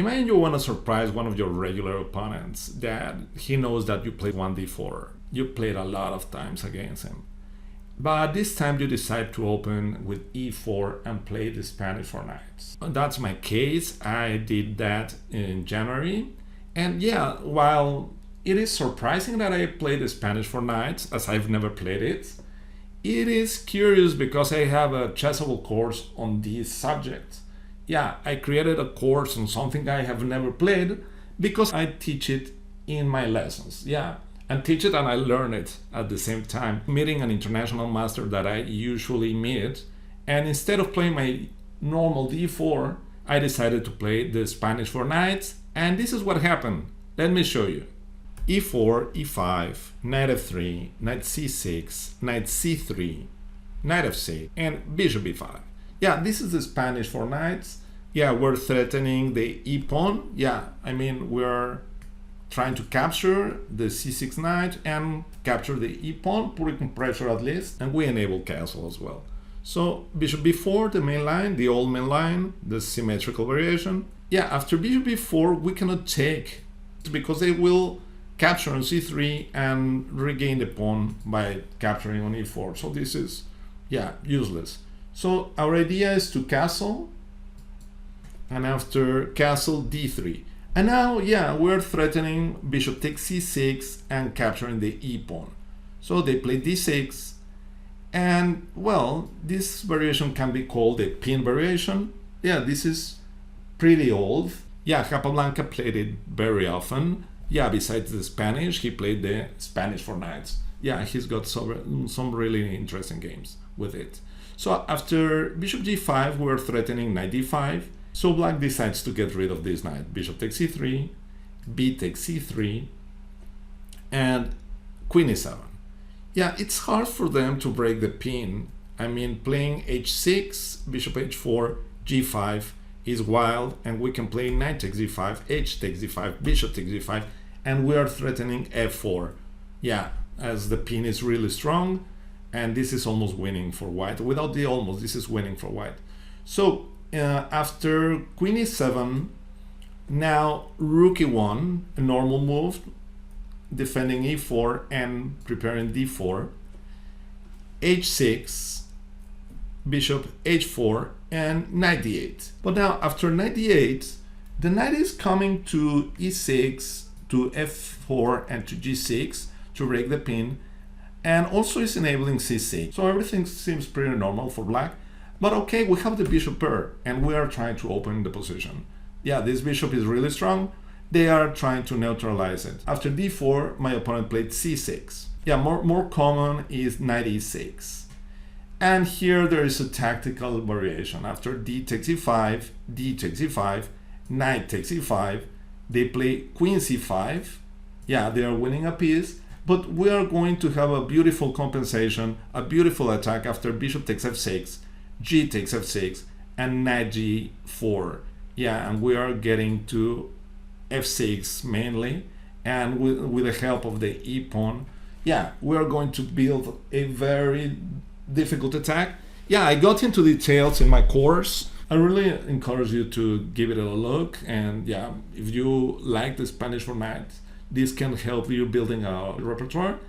Imagine you want to surprise one of your regular opponents that he knows that you played 1d4. You played a lot of times against him. But this time you decide to open with e4 and play the Spanish for knights. That's my case. I did that in January. And yeah, while it is surprising that I played the Spanish for knights, as I've never played it, it is curious because I have a Chessable course on this subject. Yeah, I created a course on something I have never played because I teach it in my lessons. Yeah, and teach it and I learn it at the same time, meeting an international master that I usually meet. And instead of playing my normal d4, I decided to play the Spanish for knights. And this is what happened. Let me show you. e4, e5, knight f3, knight c6, knight c3, knight f6, and bishop e5. Yeah, this is the Spanish for knights. Yeah, we're threatening the e-pawn. Yeah, I mean, we're trying to capture the c6 knight and capture the e-pawn, putting pressure at least, and we enable castle as well. So bishop b4, the main line, the old main line, the symmetrical variation. Yeah, after bishop b4, we cannot take because they will capture on c3 and regain the pawn by capturing on e4. So this is, yeah, useless. So our idea is to castle, and after castle d3. And now, yeah, we're threatening bishop takes c6 and capturing the e-pawn. So they play d6, and well, this variation can be called a pin variation. Yeah, this is pretty old. Yeah, Capablanca played it very often. Yeah, besides the Spanish, he played the Spanish for knights. Yeah, he's got some really interesting games with it. So after bishop g5, we're threatening knight d5. So black decides to get rid of this knight. Bishop takes c3, b takes c3, and queen e7. Yeah, it's hard for them to break the pin. I mean, playing h6, bishop h4, g5 is wild, and we can play knight takes d5, h takes d5, bishop takes d5, and we are threatening f4. Yeah, as the pin is really strong, and this is almost winning for white. Without the almost, this is winning for white. So after queen e7, now rook e1, a normal move, defending e4 and preparing d4, h6, bishop h4, and knight d8. But now after knight d8, the knight is coming to e6, to f4, and to g6 to break the pin, and also is enabling c6. So everything seems pretty normal for black. But okay, we have the bishop pair, and we are trying to open the position. Yeah, this bishop is really strong. They are trying to neutralize it. After d4, my opponent played c6. Yeah, more common is knight e6. And here there is a tactical variation. After d takes e5, d takes e5, knight takes e5, they play queen c5. Yeah, they are winning a piece. But we are going to have a beautiful compensation, a beautiful attack after bishop takes f6, g takes f6, and knight g4. Yeah, and we are getting to f6 mainly, and with the help of the e-pawn, yeah, we are going to build a very difficult attack. Yeah, I got into details in my course. I really encourage you to give it a look, and yeah, if you like the Spanish for knights, this can help you building a repertoire.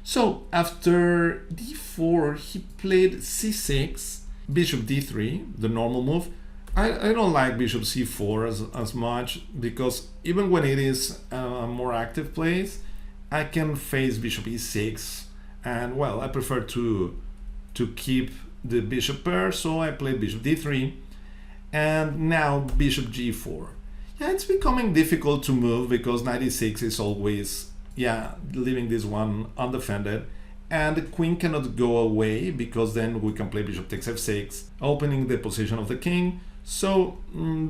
So after d4, he played c6, bishop d3, the normal move. I don't like bishop c4 as much, because even when it is a more active place, I can face bishop e6, and well, I prefer to keep the bishop pair, so I played bishop d3, and now bishop g4. Yeah, it's becoming difficult to move because knight e6 is always, yeah, leaving this one undefended, and the queen cannot go away because then we can play bishop takes f6, opening the position of the king. So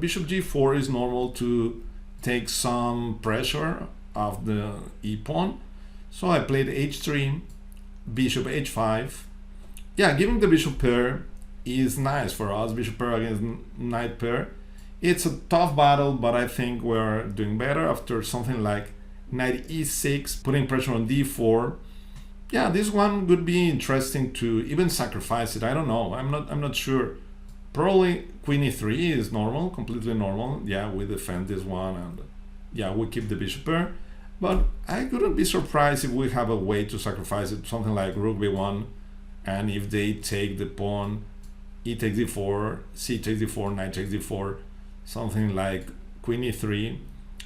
bishop g4 is normal to take some pressure off the e-pawn. So I played h3, bishop h5. Yeah, giving the bishop pair is nice for us, bishop pair against knight pair. It's a tough battle, but I think we're doing better after something like knight e6, putting pressure on d4. Yeah, this one would be interesting to even sacrifice it. I don't know. I'm not sure. Probably queen e3 is normal, completely normal. Yeah, we defend this one, and yeah, we keep the bishop pair. But I couldn't be surprised if we have a way to sacrifice it, something like rook b1, and if they take the pawn, e takes d4, c takes d4, knight takes d4, something like queen e3.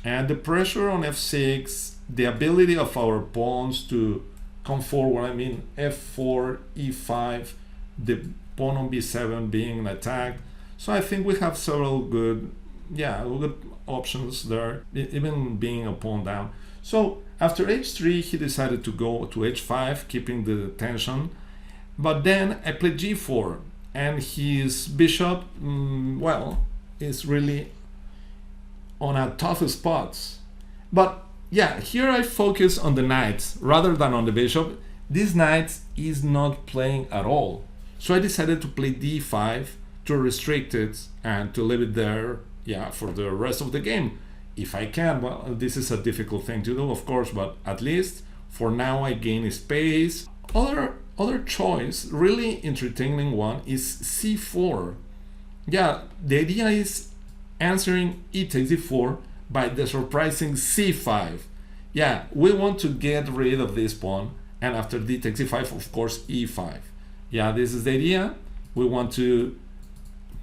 And the pressure on f6, the ability of our pawns to come forward, I mean f4, e5, the pawn on b7 being attacked. So I think we have several good options there, even being a pawn down. So after h3, he decided to go to h5, keeping the tension. But then I played g4, and his bishop, is really on a tough spot. But yeah, here I focus on the knight rather than on the bishop. This knight is not playing at all. So I decided to play d5 to restrict it and to leave it there, for the rest of the game. If I can. Well, this is a difficult thing to do, of course, but at least for now I gain space. Other choice, really entertaining one, is c4. Yeah, the idea is answering e takes d4 by the surprising c5. Yeah, we want to get rid of this pawn, and after d takes e5, of course, e5. Yeah, this is the idea. We want to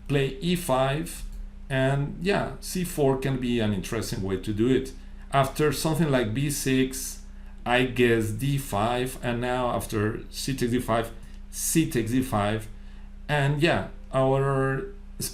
play e5, and yeah, c4 can be an interesting way to do it. After something like b6, I guess d5, and now after c takes d5, c takes d5, and yeah, our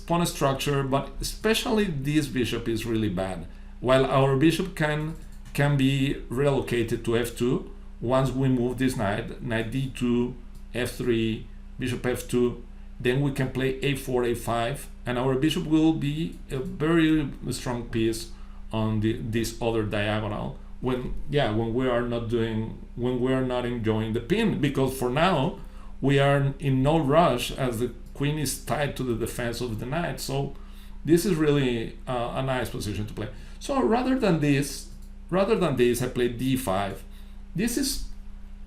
pawn structure, but especially this bishop, is really bad. While our bishop can be relocated to f2 once we move this knight d2, f3, bishop f2, then we can play a4, a5, and our bishop will be a very strong piece on this other diagonal when we are not enjoying the pin, because for now we are in no rush as the queen is tied to the defense of the knight. So this is really a nice position to play. So rather than this, I played d5. This is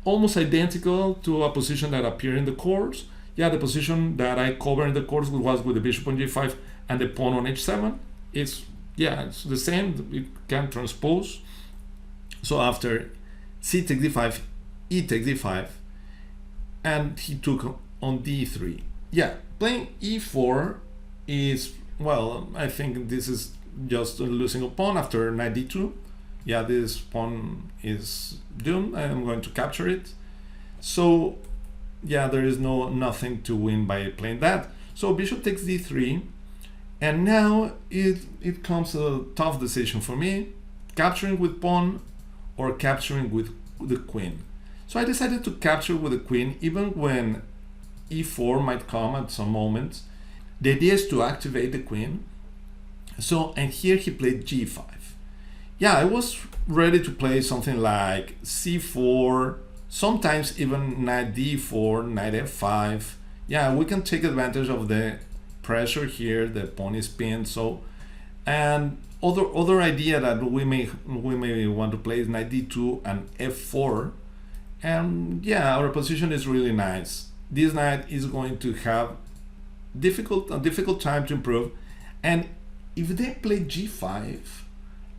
almost identical to a position that appeared in the course. Yeah, the position that I covered in the course was with the bishop on g5 and the pawn on h7. It's the same. You can transpose. So after c takes d5, e takes d5, and he took on d3. Yeah, playing e4 is, I think this is just losing a pawn after knight d2. Yeah, this pawn is doomed. I am going to capture it. So yeah, there is nothing to win by playing that. So bishop takes d3, and now it comes a tough decision for me, capturing with pawn or capturing with the queen. So I decided to capture with the queen, even when e4 might come at some moment. The idea is to activate the queen. So, and here he played g5. Yeah, I was ready to play something like c4, sometimes even knight d4, knight f5. Yeah, we can take advantage of the pressure here. The pawn is pinned. So, and other idea that we may want to play is knight d2 and f4. And yeah, our position is really nice. This knight is going to have a difficult time to improve. And if they play g5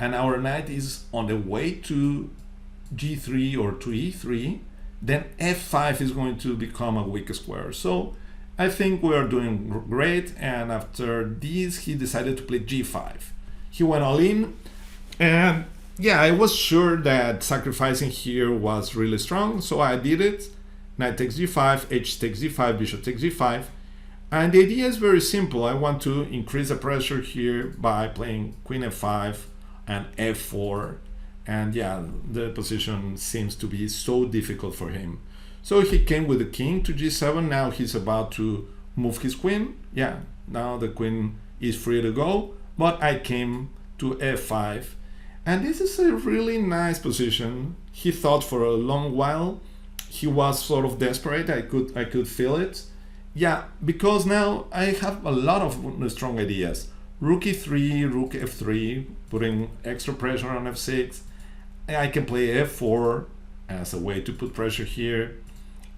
and our knight is on the way to g3 or to e3, then f5 is going to become a weak square. So I think we are doing great. And after this, he decided to play g5. He went all in, and yeah, I was sure that sacrificing here was really strong, so I did it. Knight takes g5, h takes d5, bishop takes g5, and the idea is very simple. I want to increase the pressure here by playing queen f5 and f4, and yeah, the position seems to be so difficult for him. So he came with the king to g7. Now he's about to move his queen. Yeah, now the queen is free to go, but I came to f5, and this is a really nice position. He thought for a long while. He was sort of desperate. I could feel it. Yeah, because now I have a lot of strong ideas. Rook e3, rook f3, putting extra pressure on f6. I can play f4 as a way to put pressure here.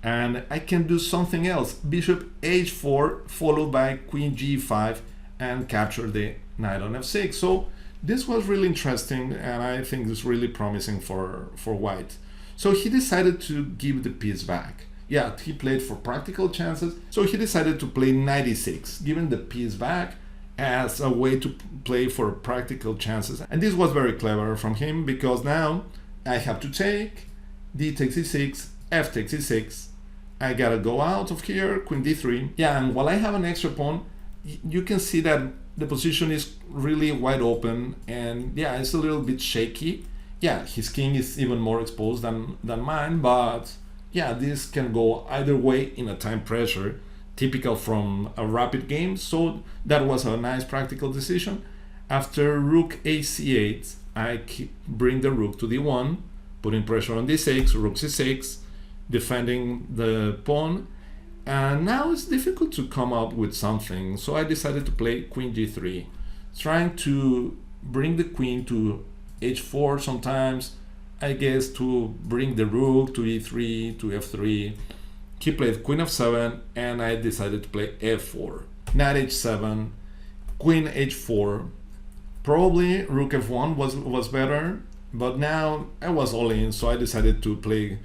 and I can do something else. Bishop h4 followed by queen g5 and capture the knight on f6. So this was really interesting, and I think it's really promising for white. So he decided to give the piece back. Yeah, he played for practical chances. So he decided to play knight e6, giving the piece back as a way to play for practical chances. And this was very clever from him, because now I have to take, d takes e6, f takes e6. I gotta go out of here, queen d3. Yeah, and while I have an extra pawn, you can see that the position is really wide open, and yeah, it's a little bit shaky. Yeah, his king is even more exposed than mine, but yeah, this can go either way in a time pressure, typical from a rapid game. So that was a nice practical decision. After rook ac8, I bring the rook to d1, putting pressure on d6, rook c6, defending the pawn. And now it's difficult to come up with something, so I decided to play queen g3, trying to bring the queen to h4 sometimes, I guess, to bring the rook to e3, to f3. He played queen f7, and I decided to play f4. Knight h7, queen h4. Probably rook f1 was better, but now I was all in, so I decided to play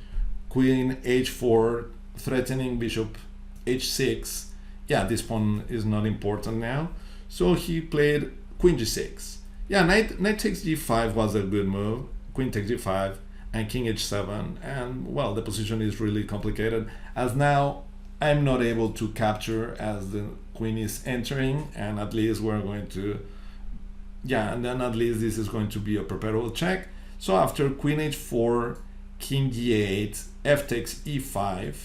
queen h4, threatening bishop h6. Yeah, this pawn is not important now. So he played queen g6. Yeah, knight takes g5 was a good move. Queen takes g5 and king h7. And well, the position is really complicated, as now I'm not able to capture as the queen is entering, and at least we're going to, yeah, and then at least this is going to be a perpetual check. So after queen h4, king g8, f takes e5,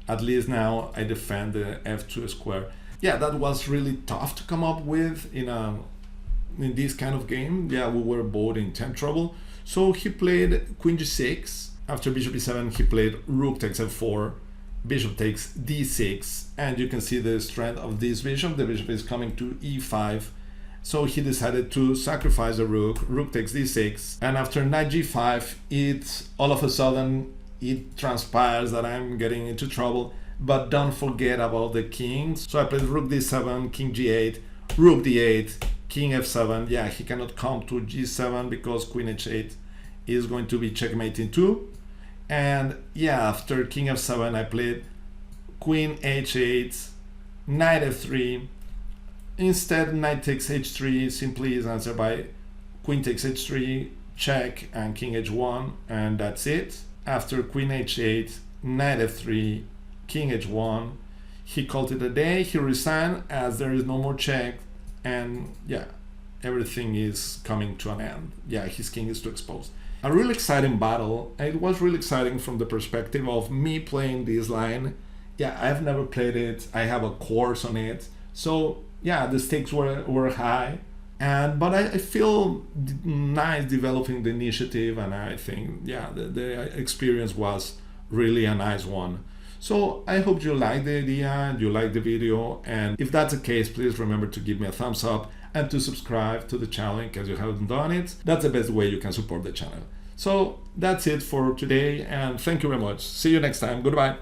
at least now I defend the f2 square. Yeah, that was really tough to come up with in this kind of game. Yeah, we were both in 10 trouble. So he played queen g6. After bishop e7, he played rook takes f4, bishop takes d6, and you can see the strength of this bishop. The bishop is coming to e5. So he decided to sacrifice the rook takes d6, and after knight g5, it all of a sudden it transpires that I'm getting into trouble. But don't forget about the kings. So I played rook d7, king g8, rook d8, king f7. Yeah, he cannot come to g7 because queen h8 is going to be checkmating too. And yeah, after king f7, I played queen h8, knight f3. Instead, knight takes h3 simply is answered by queen takes h3, check, and king h1, and that's it. After queen h8, knight f3, king h1, he called it a day. He resigned as there is no more check, and yeah, everything is coming to an end. Yeah, his king is too exposed. A really exciting battle. It was really exciting from the perspective of me playing this line. Yeah, I've never played it. I have a course on it. So yeah, the stakes were high, but I feel nice developing the initiative, and I think yeah, the experience was really a nice one. So I hope you like the idea, you like the video, and if that's the case, please remember to give me a thumbs up and to subscribe to the channel in case you haven't done it. That's the best way you can support the channel. So that's it for today, and thank you very much. See you next time. Goodbye.